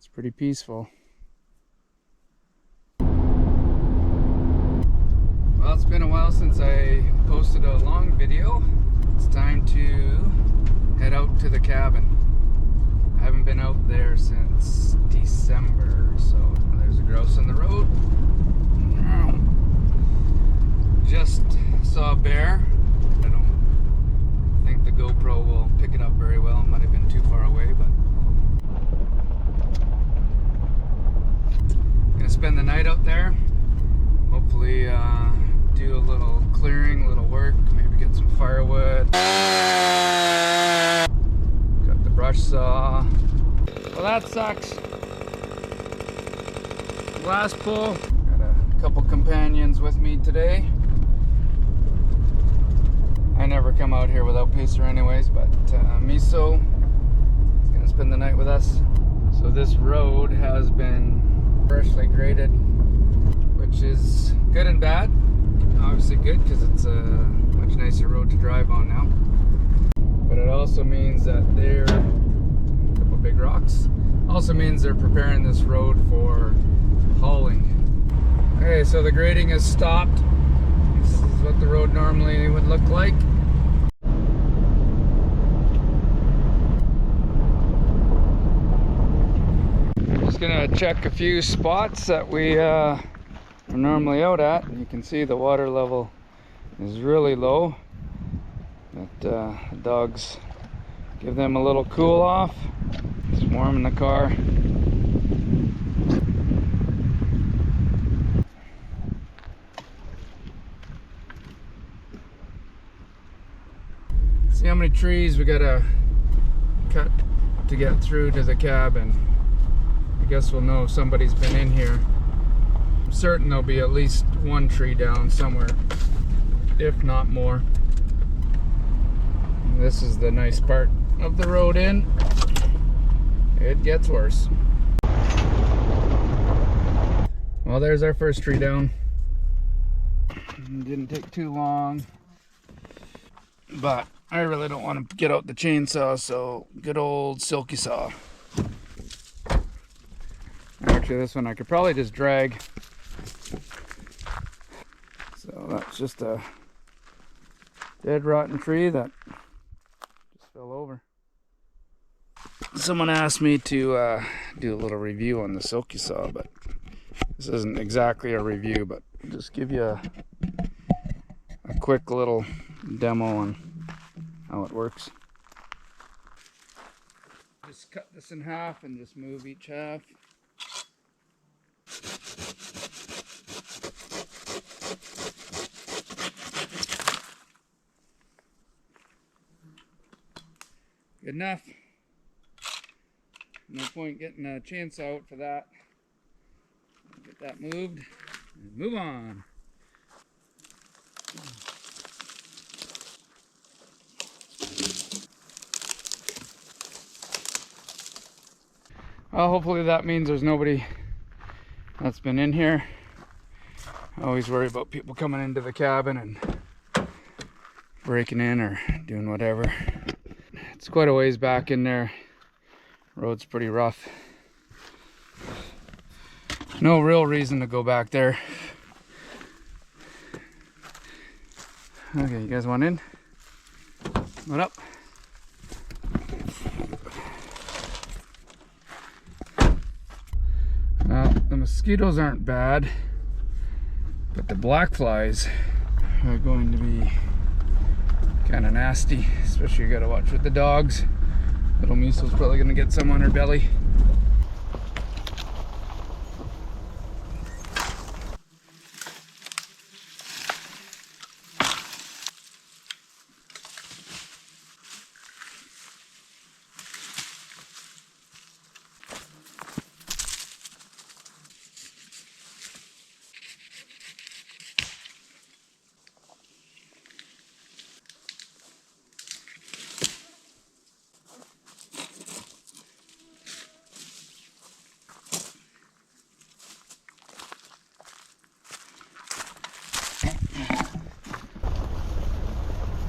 It's pretty peaceful. Well, it's been a while since I posted a long video. It's time to head out to the cabin. I haven't been out there since December, so there's a grouse on the road. Just saw a bear. I don't think the GoPro will pick it up very well. It might have been too far away, but I'm gonna spend the night out there. Hopefully do a little clearing, a little work, maybe get some firewood. Got the brush saw. Well, that sucks. Last pull. Got a couple companions with me today. I never come out here without Pacer anyways, but Miso is gonna spend the night with us. So this road has been freshly graded, which is good and bad. Obviously good because it's a much nicer road to drive on now. But it also means that they're a couple big rocks. Also means they're preparing this road for hauling. Okay, so the grading has stopped. This is what the road normally would look like. Just gonna check a few spots that we are normally out at, and you can see the water level is really low. But the dogs, give them a little cool off. It's warm in the car. See how many trees we gotta cut to get through to the cabin. I guess we'll know if somebody's been in here. I'm certain there'll be at least one tree down somewhere, if not more. And this is the nice part of the road in. It gets worse. Well, there's our first tree down. It didn't take too long, but I really don't want to get out the chainsaw, so good old silky saw. Actually, this one I could probably just drag. So that's just a dead rotten tree that just fell over. Someone asked me to do a little review on the silky saw, but this isn't exactly a review, but I'll just give you a quick little demo on how it works. Just cut this in half and just move each half. Good enough. No point getting a chainsaw out for that. Get that moved and move on. Well, hopefully that means there's nobody that's been in here. I always worry about people coming into the cabin and breaking in or doing whatever. It's quite a ways back in there. Road's pretty rough. No real reason to go back there. Okay, you guys want in? What up? The mosquitoes aren't bad, but the black flies are going to be kind of nasty, especially you gotta watch with the dogs. Little Miso's probably gonna get some on her belly.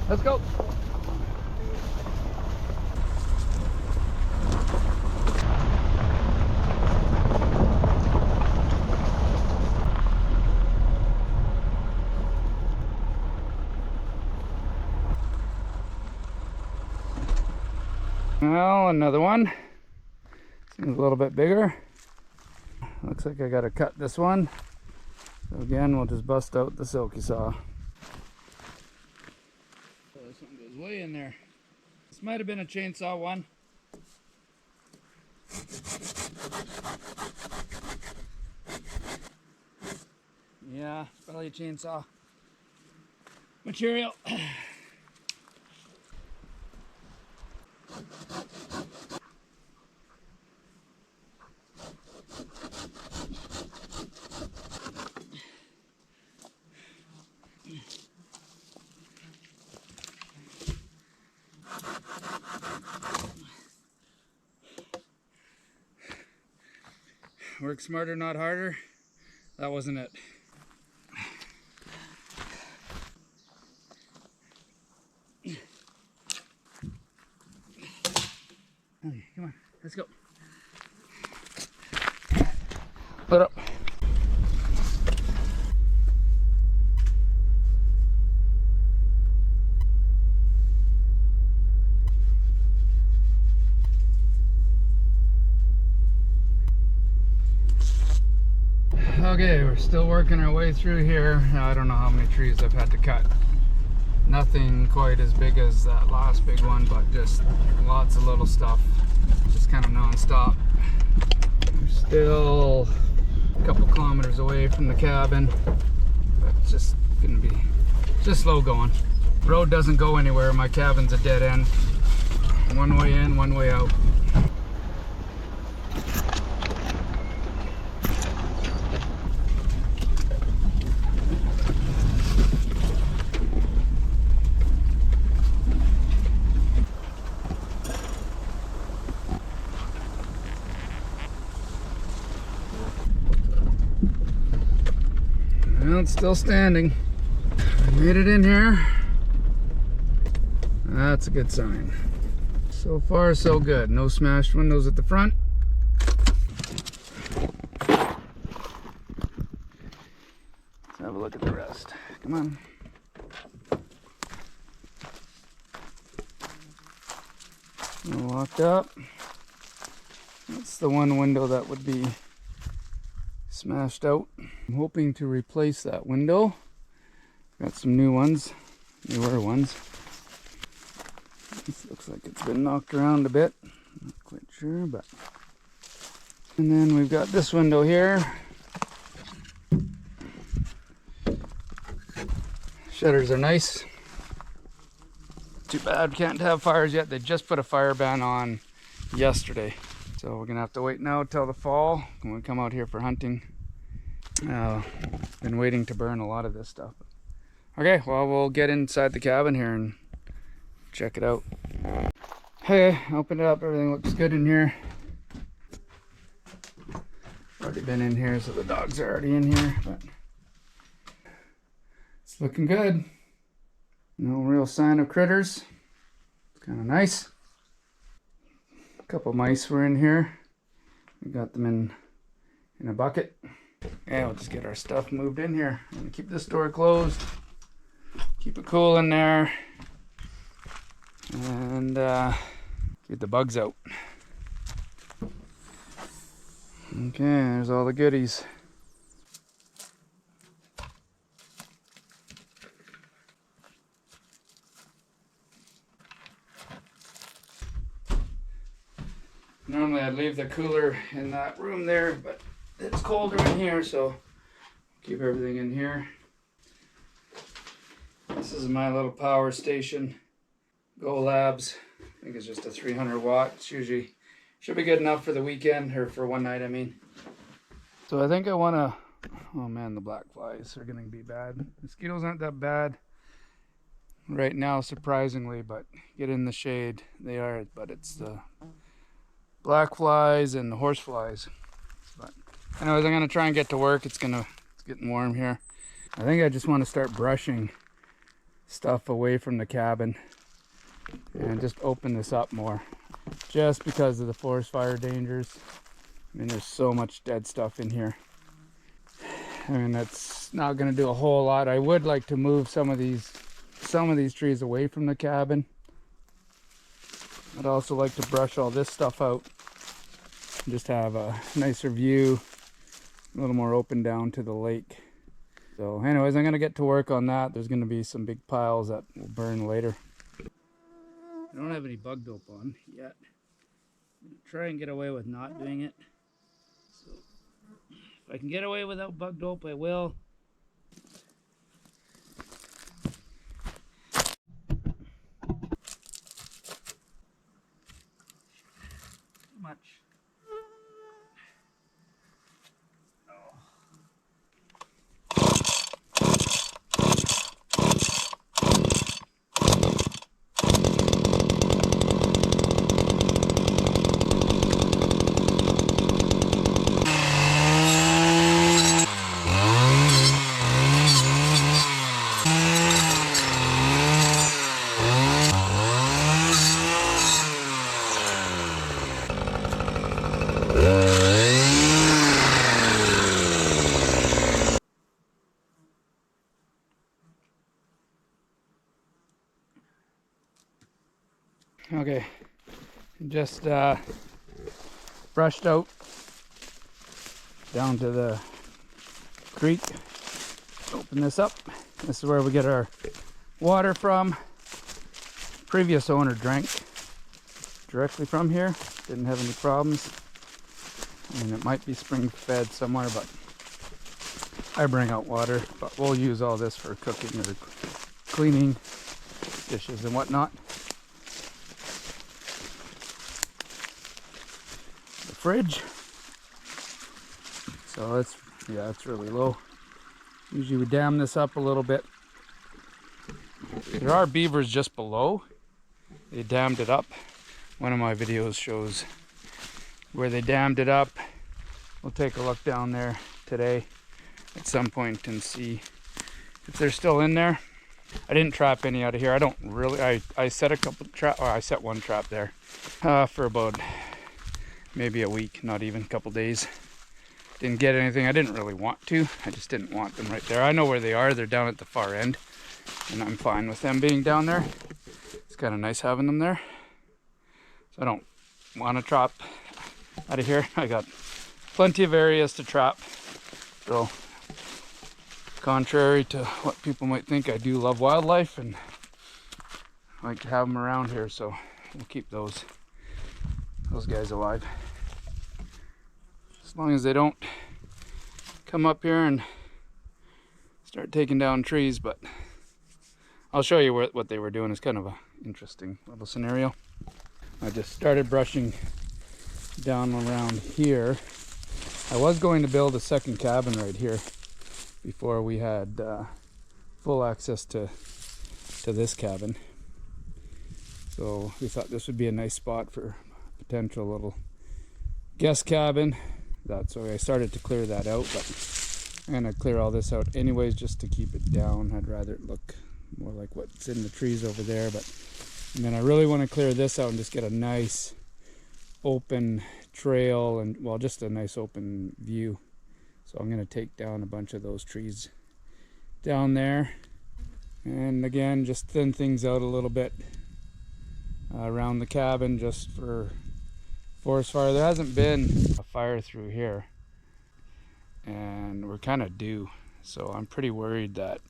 Let's go. Well, another one. Seems a little bit bigger. Looks like I gotta cut this one. So again, we'll just bust out the silky saw. Oh, this one goes way in there. This might have been a chainsaw one. Yeah, probably a chainsaw material. Work smarter, not harder. That wasn't it. Okay, come on, let's go. Put up. Okay, we're still working our way through here. I don't know how many trees I've had to cut. Nothing quite as big as that last big one, but just lots of little stuff. Just kind of non-stop. We're still a couple kilometers away from the cabin, but it's just gonna be just slow going. Road doesn't go anywhere. My cabin's a dead end. One way in, one way out. Well, it's still standing. I made it in here. That's a good sign. So far, so good. No smashed windows at the front. Let's have a look at the rest. Come on. Locked up. That's the one window that would be smashed out. I'm hoping to replace that window. Got some new ones, newer ones. This looks like it's been knocked around a bit. Not quite sure, but. And then we've got this window here. Shutters are nice. Too bad can't have fires yet. They just put a fire ban on yesterday. So we're gonna have to wait now till the fall when we come out here for hunting. Been waiting to burn a lot of this stuff. Okay, well, we'll get inside the cabin here and check it out. Okay, open it up. Everything looks good in here. Already been in here, so the dogs are already in here, but it's looking good. No real sign of critters. It's kind of nice. A couple mice were in here. We got them in a bucket. Yeah, we'll just get our stuff moved in here and keep this door closed. Keep it cool in there, and get the bugs out. Okay, there's all the goodies. Normally I'd leave the cooler in that room there, but it's colder in here, so keep everything in here. This is my little power station. Go Labs. I think it's just a 300 watt. It's usually should be good enough for the weekend, or for one night, I mean. So I think I want to, oh man, the black flies are going to be bad. Mosquitoes aren't that bad right now, surprisingly, but get in the shade, they are, but it's the black flies and the horse flies. But anyways, I'm going to try and get to work. It's getting warm here. I think I just want to start brushing stuff away from the cabin and just open this up more, just because of the forest fire dangers. I mean, there's so much dead stuff in here. I mean, that's not going to do a whole lot. I would like to move some of these trees away from the cabin, I'd also like to brush all this stuff out. Just have a nicer view, a little more open down to the lake. So anyways, I'm gonna get to work on that. There's gonna be some big piles that will burn later. I don't have any bug dope on yet. I'm gonna try and get away with not doing it. So if I can get away without bug dope, I will. Too much. Okay, just brushed out down to the creek. Open this up. This is where we get our water from. Previous owner drank directly from here. Didn't have any problems. And it might be spring fed somewhere, but I bring out water. But we'll use all this for cooking or cleaning dishes and whatnot. Fridge, so it's really low. Usually we dam this up a little bit. There are beavers just below. They dammed it up. One of my videos shows where they dammed it up. We'll take a look down there today at some point and see if they're still in there. I didn't trap any out of here. I don't really. I set a couple trap, or I set one trap there for about maybe a week, not even a couple days. Didn't get anything. I didn't really want to. I just didn't want them right there. I know where they are. They're down at the far end, and I'm fine with them being down there. It's kind of nice having them there. So I don't want to trap out of here. I got plenty of areas to trap. So contrary to what people might think, I do love wildlife and I like to have them around here. So we'll keep those guys alive. As long as they don't come up here and start taking down trees, but I'll show you what they were doing. It's kind of an interesting little scenario. I just started brushing down around here. I was going to build a second cabin right here before we had full access to this cabin. So we thought this would be a nice spot for a potential little guest cabin. So I started to clear that out, but I'm gonna clear all this out anyways just to keep it down. I'd rather it look more like what's in the trees over there, and then I really want to clear this out and just get a nice open trail and, well, just a nice open view. So I'm going to take down a bunch of those trees down there, and again just thin things out a little bit around the cabin just for forest fire. There hasn't been a fire through here and we're kind of due, so I'm pretty worried that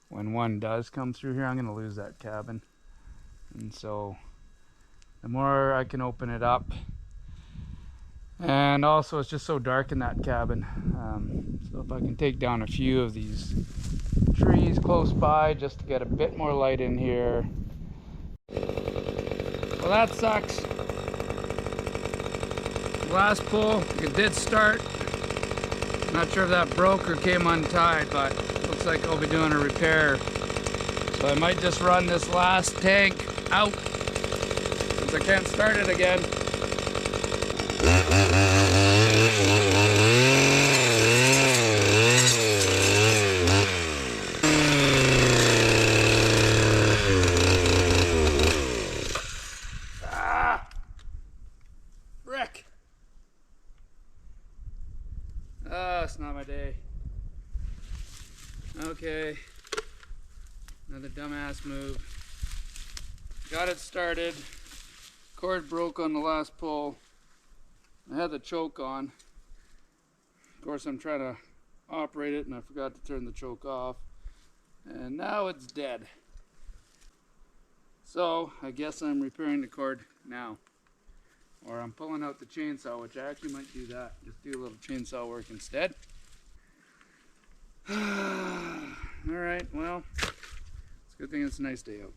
when one does come through here I'm going to lose that cabin. And so the more I can open it up, and also it's just so dark in that cabin, so if I can take down a few of these trees close by just to get a bit more light in here. Well, that sucks. Last pull, it did start. Not sure if that broke or came untied, but looks like I'll be doing a repair. So I might just run this last tank out since I can't start it again. Frick! It's not my day. Okay. Another dumbass move. Got it started. Of cord broke on the last pull. I had the choke on. Of course, I'm trying to operate it and I forgot to turn the choke off. And now it's dead. So I guess I'm repairing the cord now. Or I'm pulling out the chainsaw, which I actually might do that. Just do a little chainsaw work instead. Alright, well, it's a good thing it's a nice day out.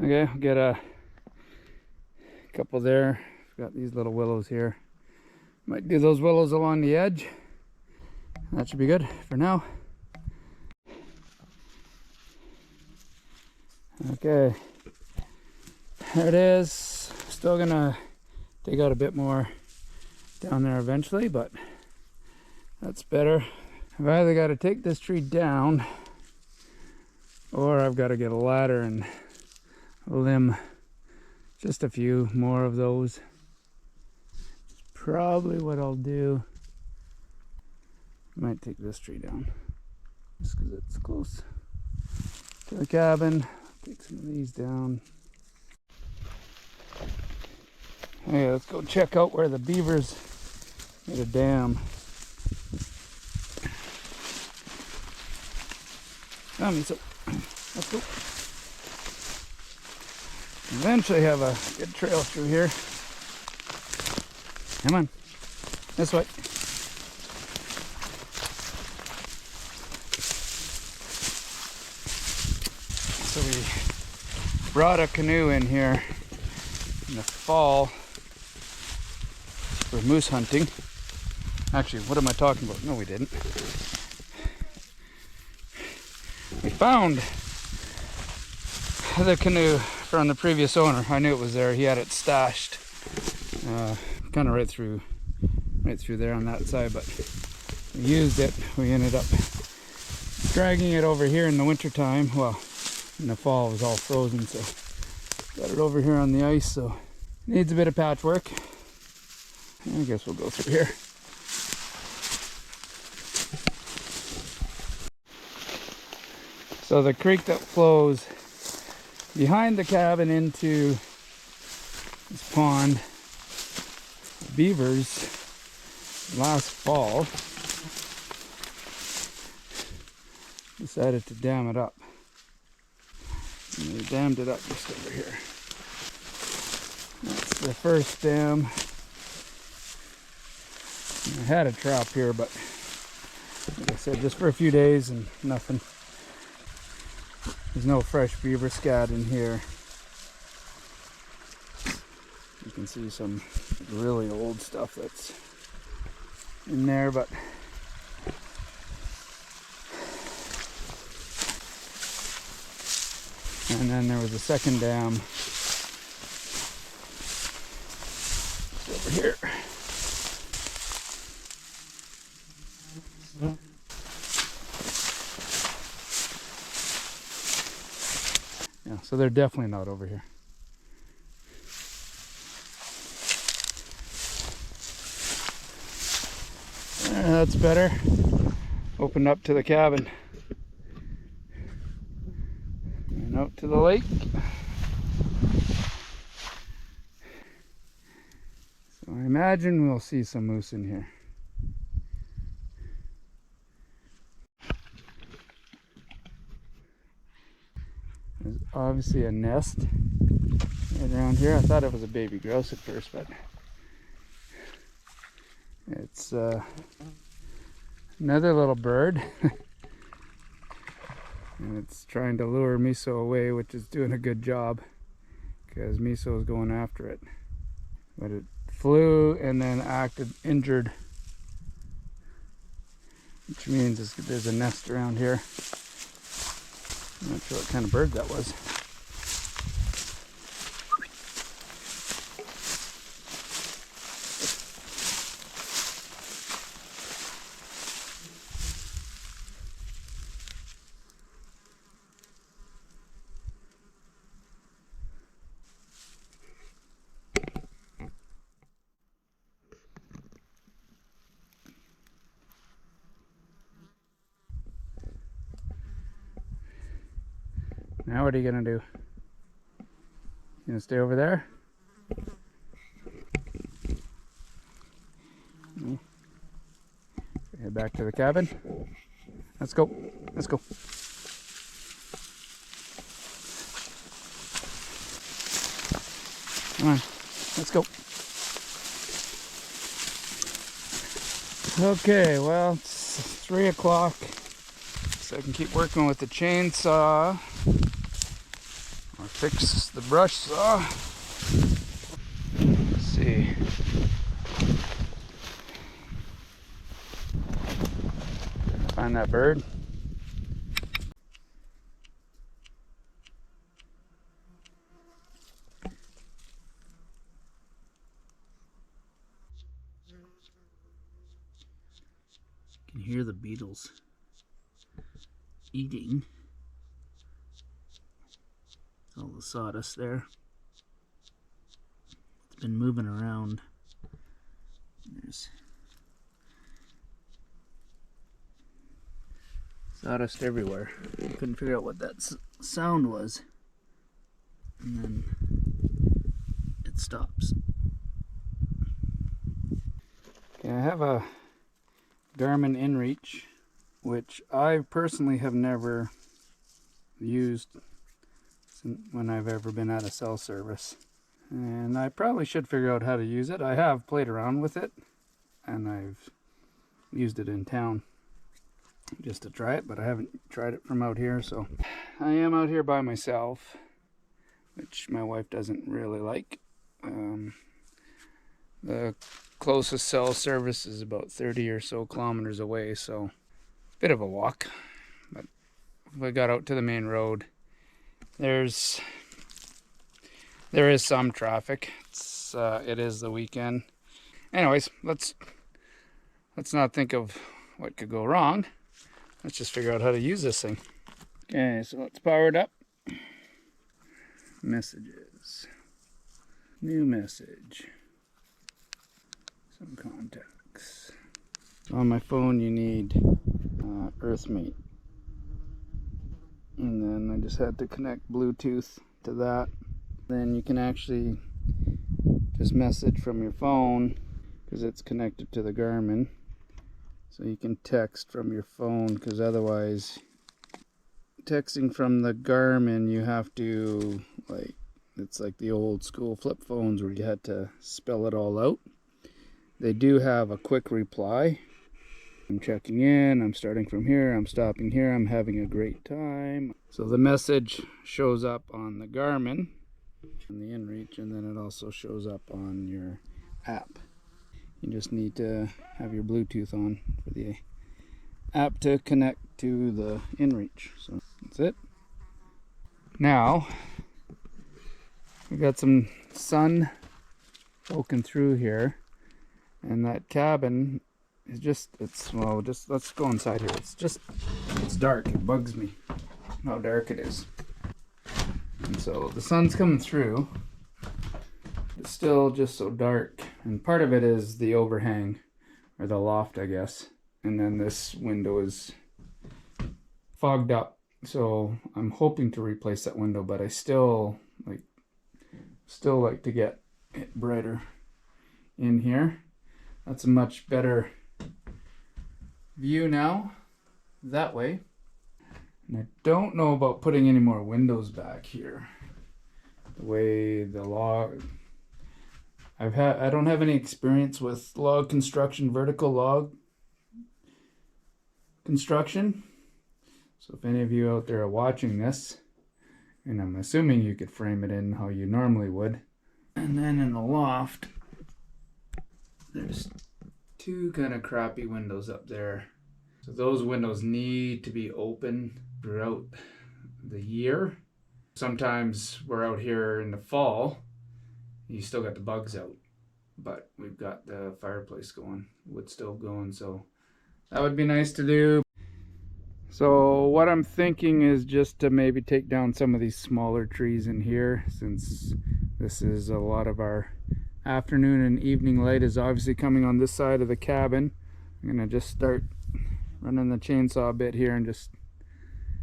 Okay, I'll get a couple there. Got these little willows here. Might do those willows along the edge. That should be good for now. Okay, there it is. Still gonna dig out a bit more down there eventually, but that's better. I've either got to take this tree down or I've got to get a ladder and limb just a few more of those. It's probably what I'll do. I might take this tree down just because it's close to the cabin. Take some of these down. Okay, let's go check out where the beavers made a dam. So let's go. Eventually have a good trail through here. Come on, this way. So we brought a canoe in here in the fall for moose hunting. Actually, what am I talking about? No, we didn't. We found the canoe from the previous owner. I knew it was there. He had it stashed kind of right through there on that side, but we used it. We ended up dragging it over here in the winter time. Well, in the fall it was all frozen, so got it over here on the ice, so needs a bit of patchwork. I guess we'll go through here. So the creek that flows behind the cabin into this pond, beavers last fall decided to dam it up. And they dammed it up just over here. That's the first dam. I had a trap here, but like I said, just for a few days and nothing. There's no fresh beaver scat in here. You can see some really old stuff that's in there, but and then there was a second dam over here. So So they're definitely not over here. That's better. Open up to the cabin. And out to the lake. So I imagine we'll see some moose in here. There's obviously a nest right around here. I thought it was a baby grouse at first, but it's another little bird. And it's trying to lure Miso away, which is doing a good job because Miso is going after it. But it flew and then acted injured, which means there's a nest around here. I'm not sure what kind of bird that was. Now what are you gonna do? You gonna stay over there? Head back to the cabin. Let's go. Let's go. Come on. Let's go. Okay, well, it's 3 o'clock. So I can keep working with the chainsaw. Or fix the brush saw. Let's see. Find that bird. You can hear the beetles eating. All the sawdust there. It's been moving around. There's sawdust everywhere. I couldn't figure out what that sound was. And then it stops. Okay, I have a Garmin InReach, which I personally have never used when I've ever been at a cell service, and I probably should figure out how to use it. I have played around with it and I've used it in town just to try it, but I haven't tried it from out here. So I am out here by myself, which my wife doesn't really like. The closest cell service is about 30 or so kilometers away, so it's a bit of a walk. But if I got out to the main road, there is some traffic. It is the weekend. Anyways, let's not think of what could go wrong. Let's just figure out how to use this thing. Okay, so let's power it up. Messages. New message. Some contacts. On my phone you need Earthmate. And then I just had to connect Bluetooth to that. Then you can actually just message from your phone because it's connected to the Garmin. So you can text from your phone, because otherwise texting from the Garmin you have to, it's like the old school flip phones where you had to spell it all out. They do have a quick reply. I'm checking in, I'm starting from here, I'm stopping here, I'm having a great time. So the message shows up on the Garmin, on the InReach, and then it also shows up on your app. You just need to have your Bluetooth on for the app to connect to the InReach. So that's it. Now, we got some sun poking through here, and that cabin is just let's go inside here. It's dark. It bugs me how dark it is. And so the sun's coming through. It's still just so dark. And part of it is the overhang, or the loft, I guess. And then this window is fogged up. So I'm hoping to replace that window, but I still like to get it brighter in here. That's a much better view now that way. And I don't know about putting any more windows back here. The way the log, I don't have any experience with log construction, vertical log construction. So if any of you out there are watching this, and I'm assuming you could frame it in how you normally would. And then in the loft, there's two kind of crappy windows up there. So those windows need to be open throughout the year. Sometimes we're out here in the fall, you still got the bugs out, but we've got the fireplace going, wood stove going, so that would be nice to do. So what I'm thinking is just to maybe take down some of these smaller trees in here, since this is a lot of our afternoon and evening light is obviously coming on this side of the cabin. I'm gonna just start running the chainsaw bit here and just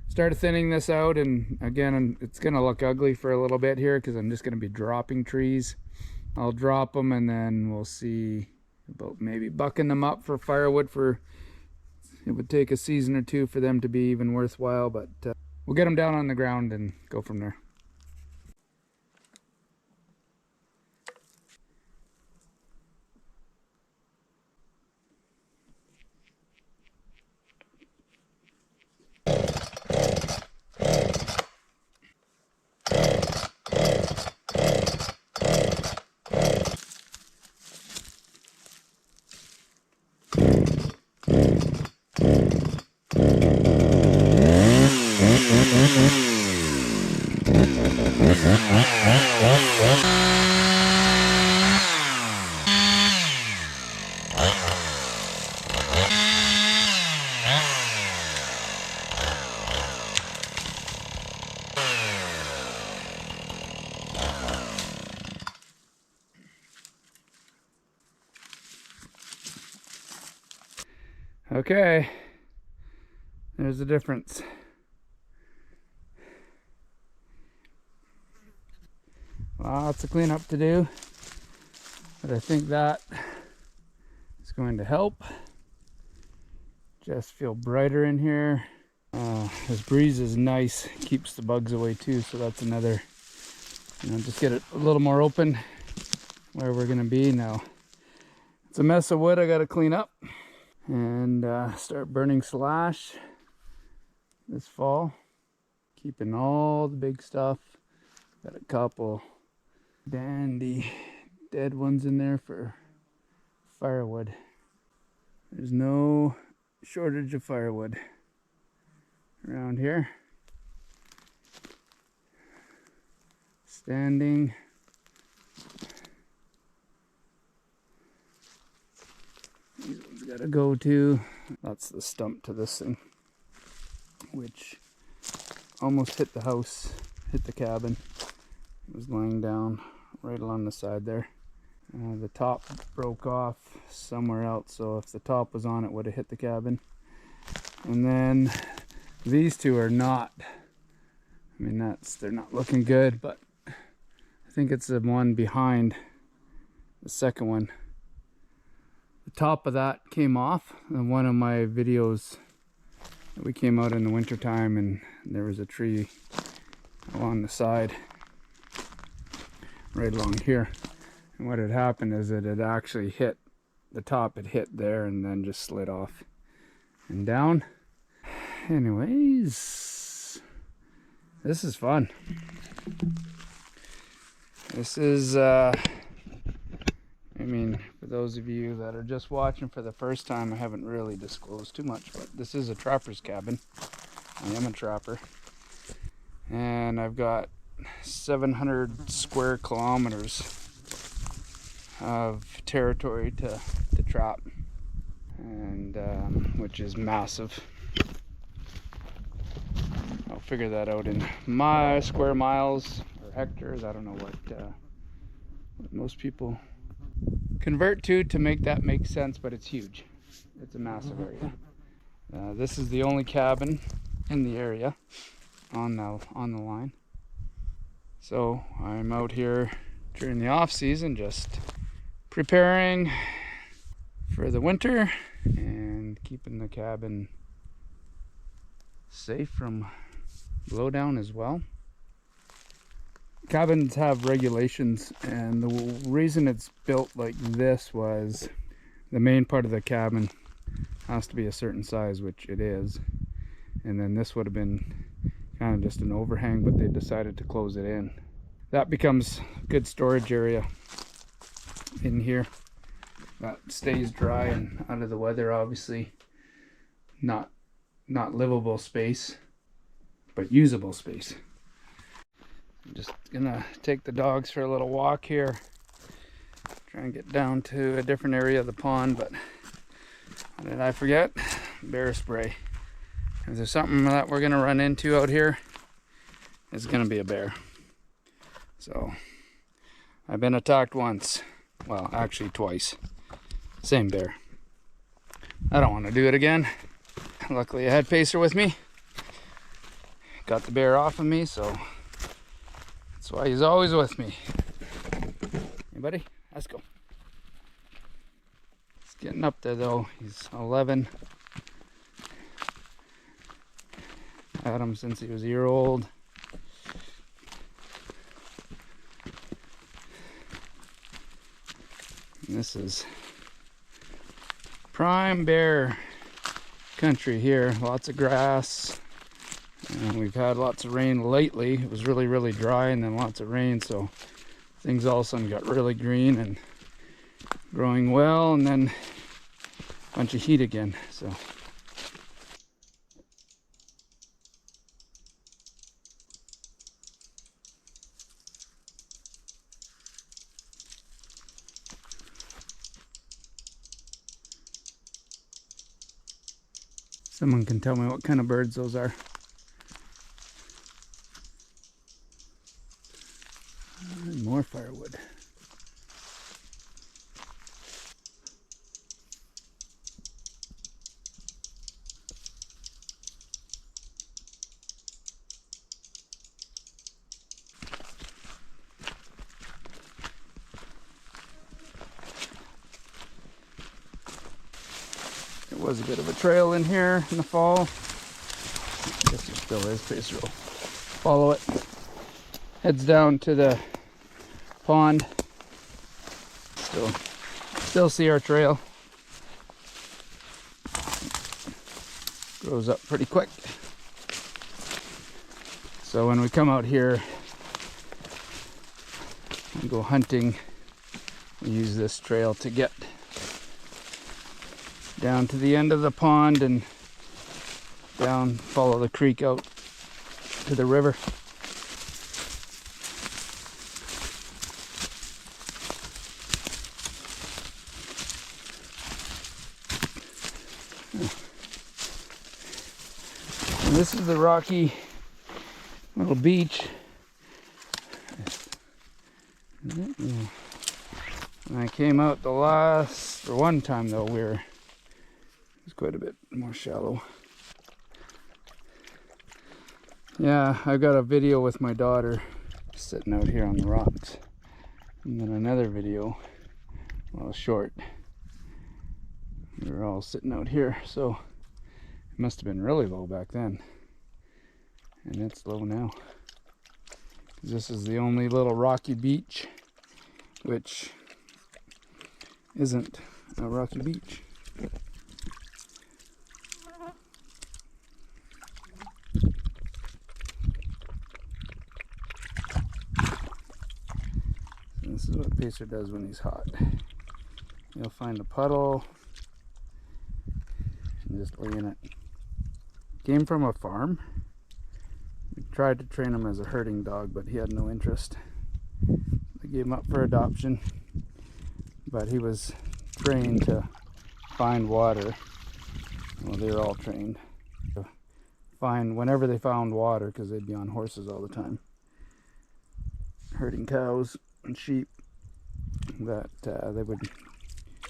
start thinning this out. And again, it's gonna look ugly for a little bit here because I'm just gonna be dropping trees. I'll drop them and then we'll see about maybe bucking them up for firewood. It would take a season or two for them to be even worthwhile, but we'll get them down on the ground and go from there. Okay, there's the difference. Lots of cleanup to do, but I think that is going to help. Just feel brighter in here. This breeze is nice, keeps the bugs away too, so that's another, just get it a little more open where we're gonna be now. It's a mess of wood I gotta clean up and start burning slash this fall, keeping all the big stuff. Got a couple dandy dead ones in there for firewood. There's no shortage of firewood around here. Standing. These ones gotta go too. That's the stump to this thing, which almost hit the house, hit the cabin. It was laying down right along the side there. The top broke off somewhere else, so if the top was on, it would have hit the cabin. And then these two are not, they're not looking good, but I think it's the one behind the second one. The top of that came off in one of my videos. We came out in the winter time and there was a tree along the side right along here, and what had happened is it had actually hit the top, it hit there and then just slid off and down. Anyways, this is fun. This is for those of you that are just watching for the first time, I haven't really disclosed too much, but this is a trapper's cabin. I am a trapper, and I've got 700 square kilometers of territory to trap, and which is massive. I'll figure that out in square miles or hectares. I don't know what most people convert to make that make sense, but it's huge. It's a massive area. This is the only cabin in the area on the line. So I'm out here during the off season, just preparing for the winter and keeping the cabin safe from blowdown as well. Cabins have regulations, and the reason it's built like this was the main part of the cabin has to be a certain size, which it is, and then this would have been kind of just an overhang, but they decided to close it in. That becomes a good storage area in here that stays dry and out of the weather. Obviously not livable space, but usable space. I'm just gonna take the dogs for a little walk here, try and get down to a different area of the pond. But what did I forget? Bear spray. If there's something that we're gonna run into out here, it's gonna be a bear. So I've been attacked once, well actually twice, same bear. I don't want to do it again. Luckily I had Pacer with me, got the bear off of me, so that's why he's always with me. Hey buddy, let's go. He's getting up there though. He's 11. Had him since he was a year old. And this is prime bear country here. Lots of grass. And we've had lots of rain lately. It was really dry, and then lots of rain, so things all of a sudden got really green and growing well, and then a bunch of heat again. So someone can tell me what kind of birds those are. More firewood. There was a bit of a trail in here in the fall. I guess there still is. Pacer will follow it. Heads down to the pond. Still see our trail. Grows up pretty quick. So when we come out here and go hunting, we use this trail to get down to the end of the pond and down, follow the creek out to the river. And this is the rocky little beach. When I came out for one time though, it was quite a bit more shallow. Yeah, I got a video with my daughter sitting out here on the rocks. And then another video, well, short. We were all sitting out here, so it must have been really low back then. And it's low now. This is the only little rocky beach, which isn't a rocky beach. This is what Pacer does when he's hot. He'll find a puddle and just lay in it. Came from a farm. We tried to train him as a herding dog, but he had no interest. I gave him up for adoption, but he was trained to find water. Well, they're all trained to find whenever they found water, because they'd be on horses all the time, herding cows and sheep, that they would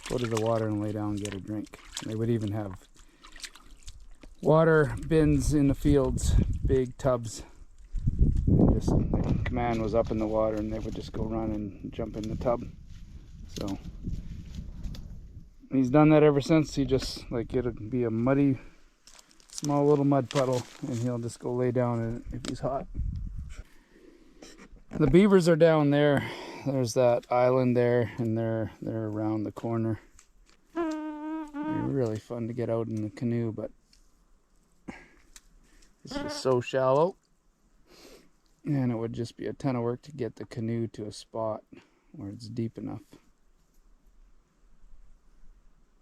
go to the water and lay down and get a drink. They would even have water bins in the fields, big tubs, and just the command was up in the water and they would just go run and jump in the tub. So he's done that ever since. He just, like, it'll be a muddy, small little mud puddle, and he'll just go lay down in it if he's hot. The beavers are down there. There's that island there, and they're around the corner. They're really fun to get out in the canoe, but it's just so shallow, and it would just be a ton of work to get the canoe to a spot where it's deep enough.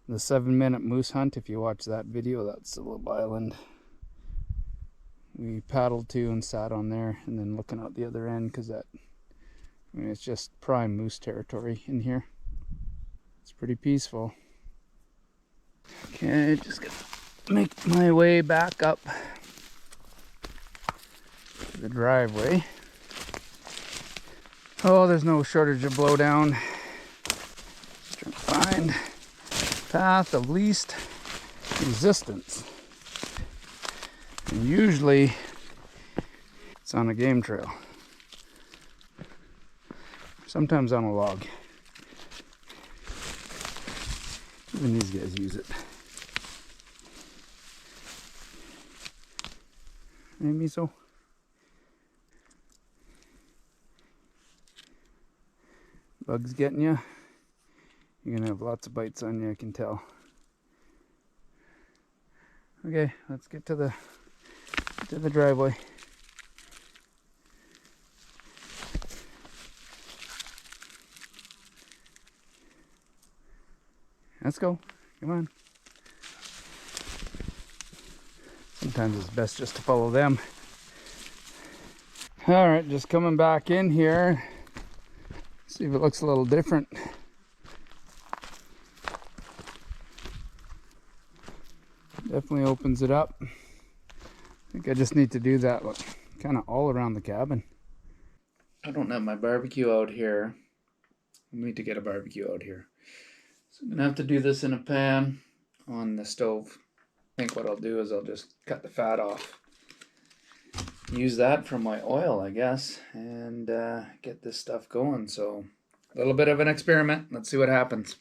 The 7-minute moose hunt, if you watch that video, that's the little island we paddled to and sat on there, and then looking out the other end, because that, I mean, it's just prime moose territory in here. It's pretty peaceful. Okay, just gonna make my way back up to the driveway. Oh, there's no shortage of blowdown. Trying to find path of least resistance. And usually it's on a game trail. Sometimes on a log. Even these guys use it. Maybe so. Bugs getting you. You're gonna have lots of bites on you, I can tell. Okay, let's get to the driveway. Let's go. Come on. Sometimes it's best just to follow them. All right, just coming back in here. See if it looks a little different. Definitely opens it up. I think I just need to do that, like, kind of all around the cabin. I don't have my barbecue out here. I need to get a barbecue out here. So I'm gonna have to do this in a pan on the stove. I think what I'll do is I'll just cut the fat off. Use that for my oil, I guess, and get this stuff going. So a little bit of an experiment. Let's see what happens.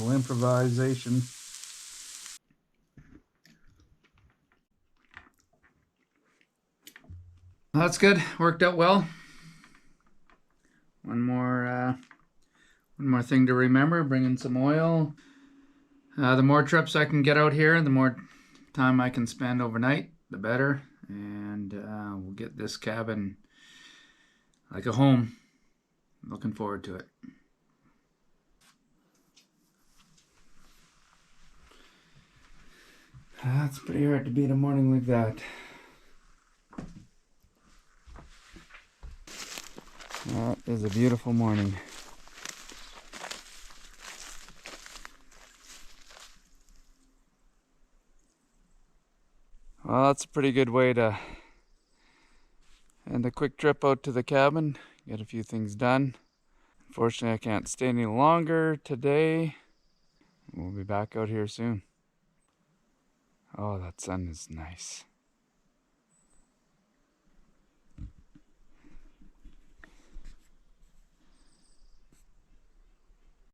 little improvisation. That's good. Worked out well. One more thing to remember: bring in some oil. The more trips I can get out here, the more time I can spend overnight, the better. And we'll get this cabin like a home. Looking forward to it. That's pretty hard to beat a morning like that. That is a beautiful morning. Well, that's a pretty good way to end a quick trip out to the cabin. Get a few things done. Unfortunately, I can't stay any longer today. We'll be back out here soon. Oh, that sun is nice.